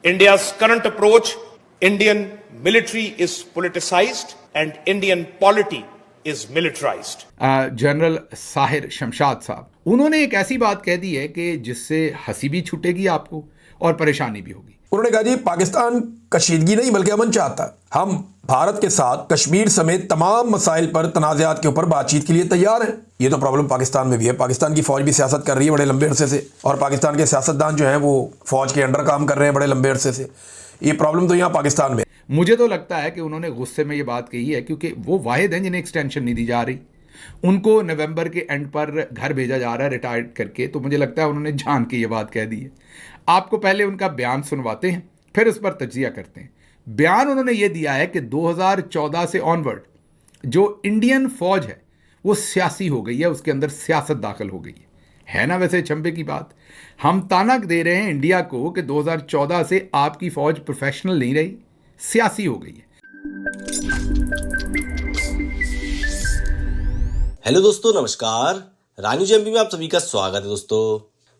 India's current approach, Indian military is politicized and Indian polity is militarized. General Sahir Shamshad साहब, उन्होंने एक ऐसी बात कह दी है कि जिससे हंसी भी छूटेगी आपको और परेशानी भी होगी। उन्होंने कहा जी पाकिस्तान कशीदगी नहीं बल्कि अमन चाहता है। हम भारत के साथ कश्मीर समेत तमाम मसाइल पर तनाज़ात के ऊपर बातचीत के लिए तैयार हैं। ये तो प्रॉब्लम पाकिस्तान में भी है। पाकिस्तान की फौज भी सियासत कर रही है बड़े लंबे अरसे से, और पाकिस्तान के सियासतदान जो हैं वो फौज के अंडर काम कर रहे हैं बड़े लंबे अरसे से। ये प्रॉब्लम तो यहाँ पाकिस्तान में। मुझे तो लगता है कि उन्होंने गुस्से में ये बात कही है क्योंकि वो वाहिद हैं जिन्हें एक्सटेंशन नहीं दी जा रही। उनको नवंबर के एंड पर घर भेजा जा रहा है रिटायर्ड करके, तो मुझे लगता है उन्होंने जान के ये बात कह दी है। आपको पहले उनका बयान सुनवाते हैं, फिर उस पर तज्जिया करते हैं। बयान उन्होंने ये दिया है कि 2014 से ऑनवर्ड जो इंडियन फौज है वो सियासी हो गई है, उसके अंदर सियासत दाखिल हो गई है ना। वैसे चंबे की बात, हम तानक दे रहे हैं इंडिया को कि 2014 से आपकी फौज प्रोफेशनल नहीं रही, सियासी हो गई है। हेलो दोस्तों, नमस्कार। रानी जम्पी में आप सभी का स्वागत है।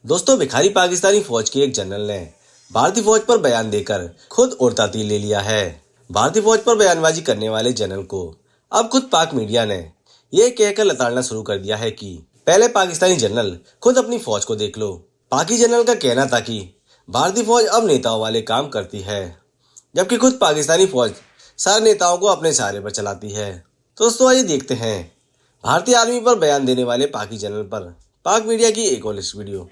दोस्तों भिखारी पाकिस्तानी फौज के एक जनरल ने भारतीय फौज पर बयान देकर खुद और तातील ले लिया है। भारतीय फौज पर बयानबाजी करने वाले जनरल को अब खुद पाक मीडिया ने यह कहकर लताड़ना शुरू कर दिया है कि पहले पाकिस्तानी जनरल खुद अपनी फौज को देख लो। पाकी जनरल का कहना था कि भारतीय फौज अब नेताओं वाले काम करती है, जबकि खुद पाकिस्तानी फौज सारे नेताओं को अपने सहारे पर चलाती है। तो दोस्तों आइए देखते हैं भारतीय आर्मी पर बयान देने वाले पाकी जनरल पर पाक मीडिया की एक और लिस्ट वीडियो।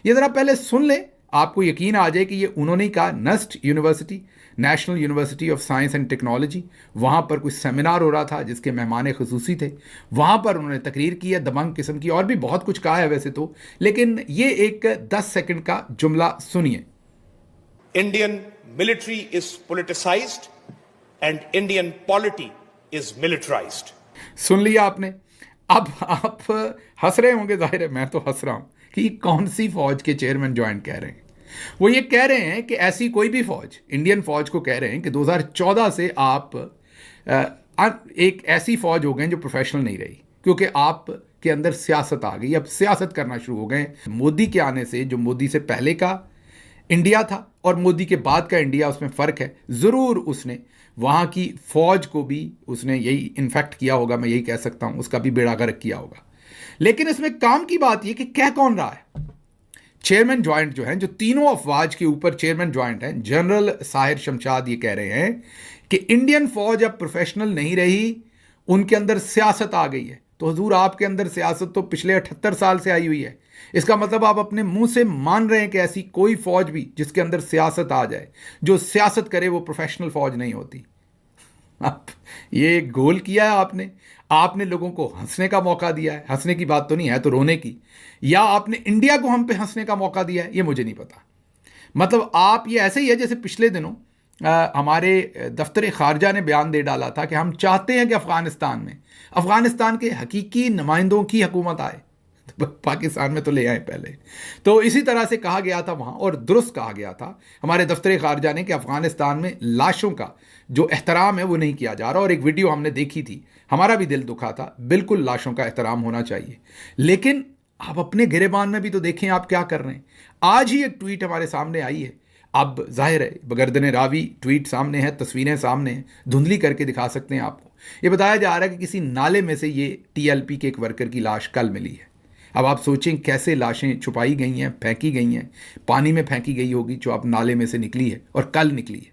ये जरा पहले सुन ले, आपको यकीन आ जाए कि ये उन्होंने कहा। NUST university, national university of science and technology, वहाँ पर कुछ सेमिनार हो रहा था जिसके मेहमान खुसूसी थे। वहाँ पर उन्होंने तकरीर की है दबंग किस्म की, और भी बहुत कुछ कहा है वैसे तो, लेकिन ये एक 10 सेकंड का जुमला सुनिए। Indian military is politicized and Indian polity is militarized. सुन लिया आपने। अब आप हंस रहे होंगे, जाहिर है मैं तो हंस रहा हूँ कि कौन सी फौज के चेयरमैन ज्वाइंट कह रहे हैं। वो ये कह रहे हैं कि ऐसी कोई भी फौज, इंडियन फौज को कह रहे हैं कि 2014 से आप एक ऐसी फौज हो गए जो प्रोफेशनल नहीं रही, क्योंकि आप के अंदर सियासत आ गई। अब सियासत करना शुरू हो गए। मोदी के आने से, जो मोदी से पहले का इंडिया था और मोदी के बाद का इंडिया, उसमें फ़र्क है। ज़रूर उसने वहाँ की फ़ौज को भी उसने यही इन्फेक्ट किया होगा, मैं यही कह सकता हूँ, उसका भी बेड़ा गर्क किया होगा। लेकिन इसमें काम की बात यह कि कह कौन रहा है। चेयरमैन ज्वाइंट जो हैं, जो तीनों अफवाज के ऊपर चेयरमैन ज्वाइंट हैं, जनरल साहिर शमशाद ये कह रहे हैं कि इंडियन फौज अब प्रोफेशनल नहीं रही, उनके अंदर सियासत आ गई है। तो हुजूर आपके अंदर सियासत तो पिछले 78 साल से आई हुई है। इसका मतलब आप अपने मुंह से मान रहे हैं कि ऐसी कोई फौज भी जिसके अंदर सियासत आ जाए, जो सियासत करे, वो प्रोफेशनल फौज नहीं होती। अब ये गोल किया है आपने लोगों को हंसने का मौका दिया है। हंसने की बात तो नहीं है, तो रोने की। या आपने इंडिया को हम पे हंसने का मौका दिया है, ये मुझे नहीं पता। मतलब आप ये ऐसे ही है जैसे पिछले दिनों हमारे दफ्तर खारजा ने बयान दे डाला था कि हम चाहते हैं कि अफगानिस्तान के हकीकी नुमाइंदों की हुकूमत आए, तो पाकिस्तान में तो ले आए पहले। तो इसी तरह से कहा गया था वहाँ, और दुरुस्त कहा गया था हमारे दफ्तर खारजा ने कि अफगानिस्तान में लाशों का जो एहतराम है वो नहीं किया जा रहा। और एक वीडियो हमने देखी थी, हमारा भी दिल दुखा था। बिल्कुल लाशों का एहतराम होना चाहिए, लेकिन आप अपने गिरेबान में भी तो देखें आप क्या कर रहे हैं। आज ही एक ट्वीट हमारे सामने आई है। अब जाहिर है बगरदने रावी ट्वीट सामने है, तस्वीरें सामने हैं, धुंधली करके दिखा सकते हैं आपको। ये बताया जा रहा है कि किसी नाले में से ये टीएलपी के एक वर्कर की लाश कल मिली है। अब आप सोचें कैसे लाशें छुपाई गई हैं, फेंकी गई हैं, पानी में फेंकी गई होगी, जो अब नाले में से निकली है और कल निकली है।